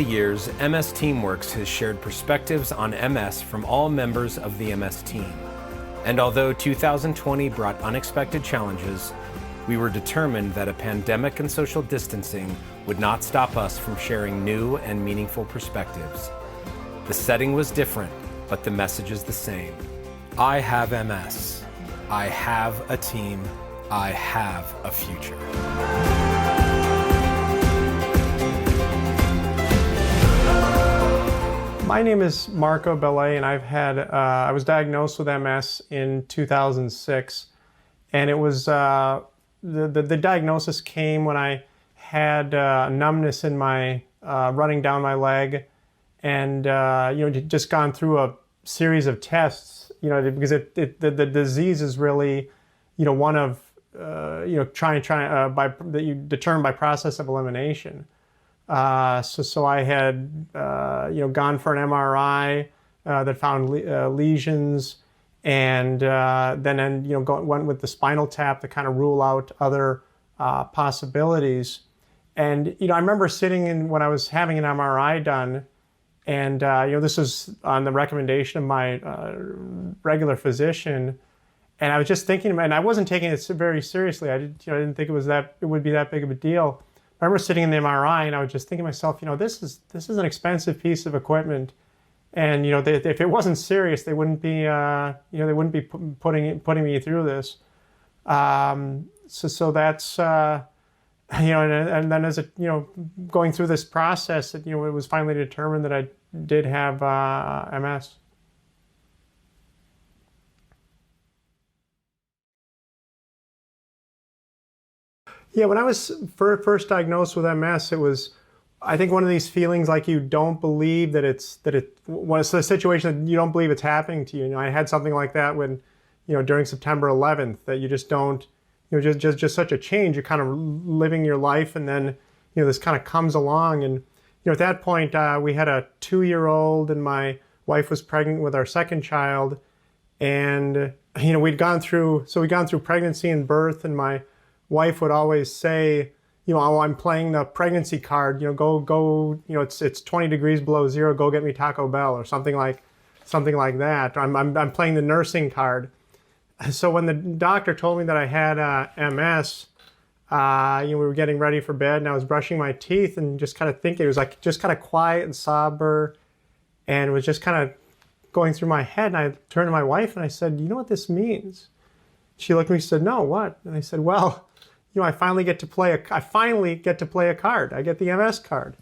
the years, MS TeamWorks has shared perspectives on MS from all members of the MS team. And although 2020 brought unexpected challenges, we were determined that a pandemic and social distancing would not stop us from sharing new and meaningful perspectives. The setting was different, but the message is the same. I have MS. I have a team. I have a future. My name is Marco Bellet, and I was diagnosed with MS in 2006, and it was the diagnosis came when I had numbness in my running down my leg, and just gone through a series of tests, because the disease is really, one of that you determine by process of elimination. So I had gone for an MRI that found lesions, and then went with the spinal tap to kind of rule out other possibilities. And I remember sitting when I was having an MRI done, and this was on the recommendation of my regular physician, and I was just thinking, and I wasn't taking it very seriously. I didn't think it would be that big of a deal. I remember sitting in the MRI, and I was just thinking to myself, this is an expensive piece of equipment, and if it wasn't serious, they wouldn't be putting me through this. So that's and then as going through this process, it was finally determined that I did have MS. Yeah, when I was first diagnosed with MS, it was, I think, one of these feelings like you don't believe when it's a situation that you don't believe it's happening to you. I had something like that when, during September 11th, that you just don't, just such a change. You're kind of living your life, and then, this kind of comes along. And, at that point, we had a 2-year-old, and my wife was pregnant with our second child. And, we'd gone through pregnancy and birth, and my wife would always say, oh, I'm playing the pregnancy card, go, it's 20 degrees below zero, go get me Taco Bell, or something like that. I'm playing the nursing card. So when the doctor told me that I had MS, we were getting ready for bed, and I was brushing my teeth and just kind of thinking, it was like just kind of quiet and somber, and it was just kind of going through my head. And I turned to my wife and I said, you know what this means? She looked at me and said, no, what? And I said, well, I finally get to play a card. I get the MS card.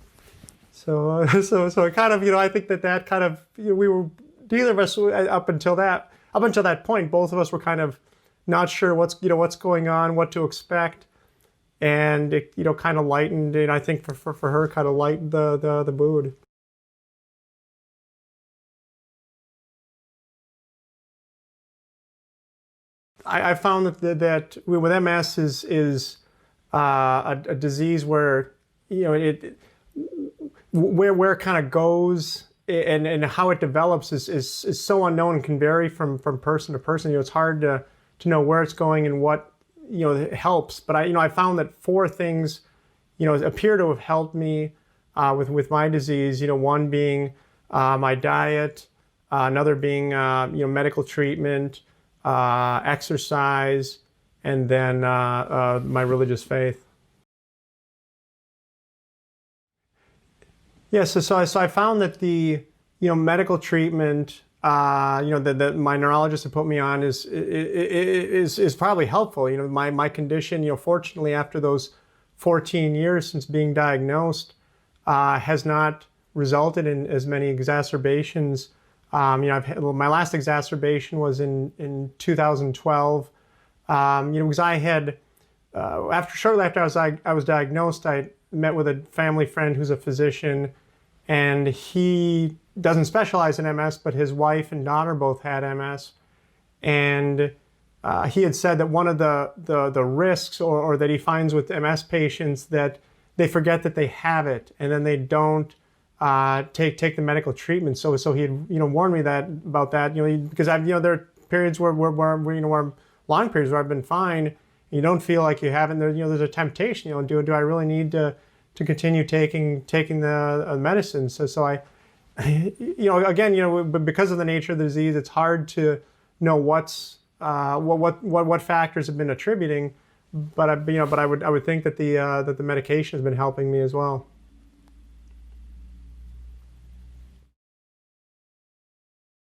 So it kind of, I think that kind of, we were, neither of us up until that point, both of us were kind of not sure what's going on, what to expect, and it, kind of lightened, and I think for her, kind of lightened the mood. I found that with MS is a disease where where it kind of goes and how it develops is so unknown and can vary from person to person. It's hard to know where it's going and what helps. But I found that 4 things appear to have helped me with my disease. One being my diet, another being medical treatment, exercise, and then my religious faith. Yes, so I found that the medical treatment that my neurologist had put me on is probably helpful. My condition, fortunately, after those 14 years since being diagnosed, has not resulted in as many exacerbations. My last exacerbation was in 2012. Because I had shortly after I was diagnosed, I met with a family friend who's a physician, and he doesn't specialize in MS, but his wife and daughter both had MS, and he had said that one of the risks or that he finds with MS patients that they forget that they have it, and then they don't take the medical treatment. So he had warned me about that, because there are periods where long periods where I've been fine. You don't feel like you haven't. There's a temptation. Do I really need to continue taking the medicine. So I, again, but because of the nature of the disease, it's hard to know what factors have been attributing. But I would think that the medication has been helping me as well.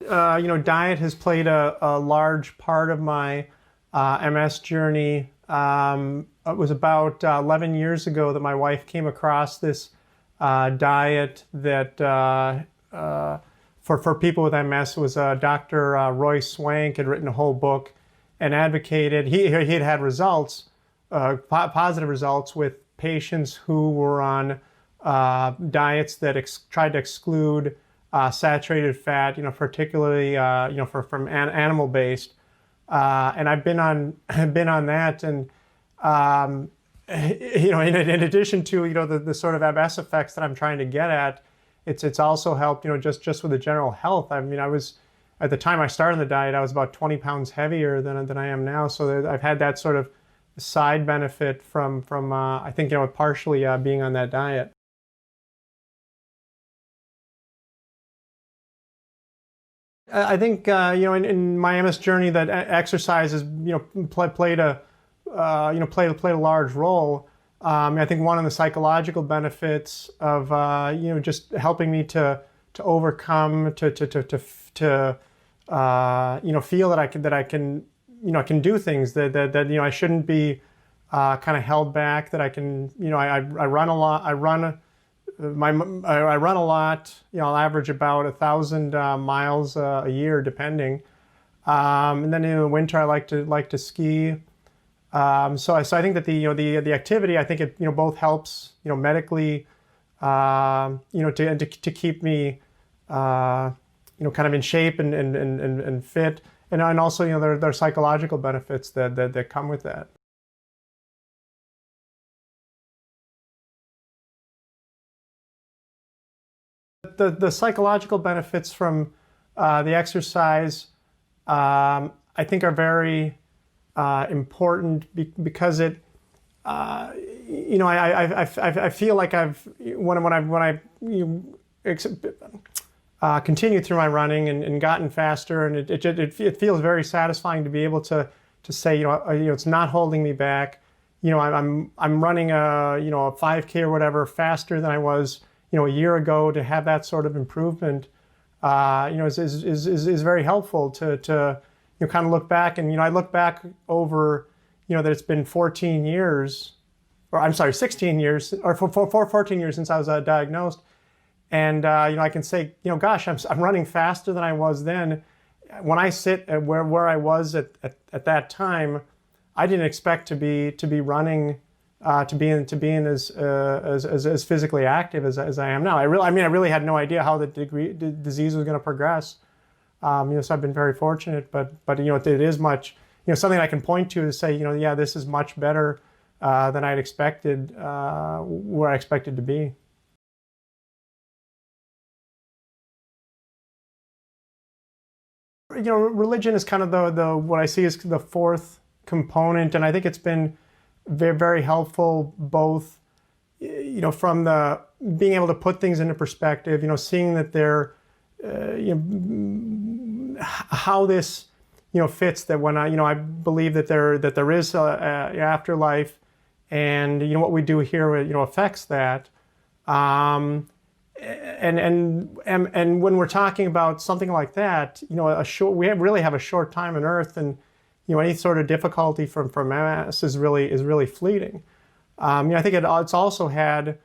Diet has played a large part of my MS journey. It was about 11 years ago that my wife came across this diet that for people with MS was Dr. Roy Swank had written a whole book and advocated. He had results, positive results with patients who were on diets that tried to exclude saturated fat, particularly from animal-based. And I've been on that, and in addition to the sort of MS effects that I'm trying to get at, it's also helped just with the general health. I mean, I was at the time I started the diet, I was about 20 pounds heavier than I am now. So I've had that sort of side benefit from I think partially being on that diet. I think in my MS journey that exercise has played a large role. I think one of the psychological benefits of just helping me to overcome to feel that I can do things that I shouldn't be kind of held back, that I can I run a lot. I run a lot. I'll average about 1,000 miles a year, depending. And then in the winter, I like to ski. So I think that the activity, I think it both helps medically, to keep me kind of in shape and fit, and also there are psychological benefits that come with that. The psychological benefits from the exercise, I think, are very important because it, I feel like when I continued through my running and gotten faster, and it feels very satisfying to be able to say it's not holding me back. I'm running a 5K or whatever faster than I was a year ago. To have that sort of improvement, is very helpful to kind of look back. And I look back over that it's been 14 years, or I'm sorry, 16 years, or for 14 years since I was diagnosed. And I can say, gosh, I'm running faster than I was then. When I sit at where I was at that time, I didn't expect to be running, to being as physically active as I am now. I really had no idea how the disease was going to progress. So I've been very fortunate, but it is much, something I can point to say, yeah, this is much better than I'd expected, where I expected to be. Religion is kind of the what I see as the fourth component, and I think it's been very, very helpful, both from the being able to put things into perspective, seeing that they're how this fits, that when I believe that there is a afterlife, and what we do here affects that. And when we're talking about something like that, we really have a short time on Earth, and any sort of difficulty from MS is really fleeting. I think it's also had,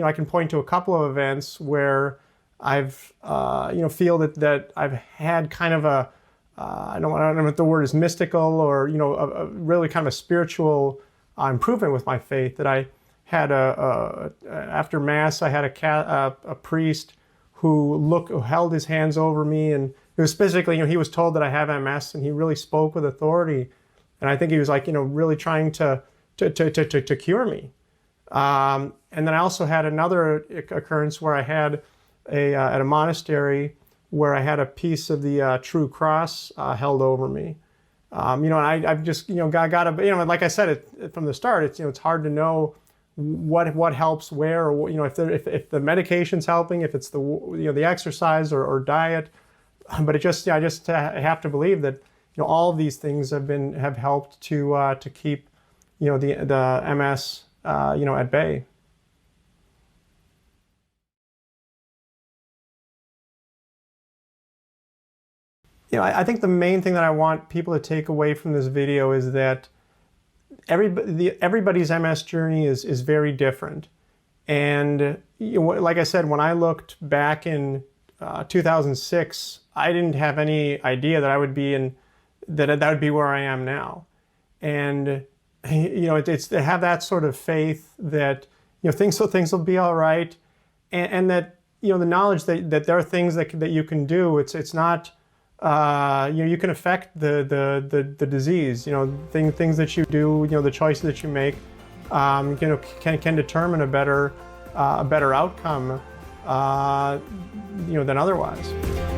I can point to a couple of events where I've feel that I've had kind of a I don't know if the word is mystical, or a really kind of a spiritual improvement with my faith. That I had after Mass, I had a priest who held his hands over me, and it was specifically, he was told that I have MS, and he really spoke with authority, and I think he was really trying to cure me. And then I also had another occurrence where I had at a monastery where I had a piece of the True Cross held over me. And I've just got to, like I said from the start, it's hard to know what helps where, or if the medication's helping, if it's the exercise or diet. But I just have to believe that all of these things have helped to keep the MS at bay. I think the main thing that I want people to take away from this video is that everybody's MS journey is very different. And like I said, when I looked back in 2006, I didn't have any idea that I would be that would be where I am now. And it's to have that sort of faith that things will be all right, and that the knowledge that there are things that you can do. It's not. You can affect the disease. Things that you do. The choices that you make. Can determine a better outcome. Than otherwise.